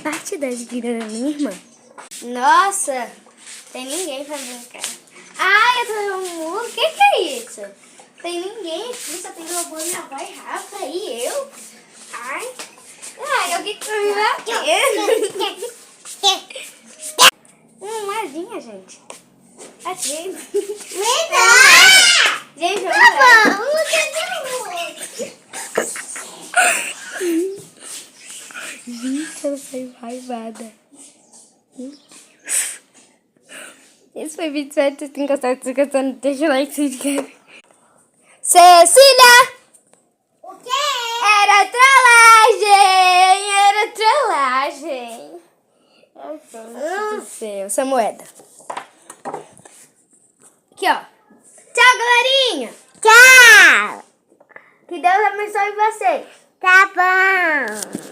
parte das vidas da minha irmã. Nossa, tem ninguém pra brincar. Ai, eu tô no muro. O que é isso? Tem ninguém aqui, só tem robô, minha avó e Rafa e eu. Ai, alguém que me bateu. Moedinha, gente. Achei. Me dá! Gente, Gente, ela saiu raivada. Esse foi o vídeo 7. Se tem gostado, se gostando, deixa o like, se inscreve. Cecília! O quê? Era trollagem! Era trollagem! Ai, meu Deus do céu. Essa moeda. Aqui, ó. Tchau, galerinha! Tchau! Que Deus abençoe vocês! Tá bom!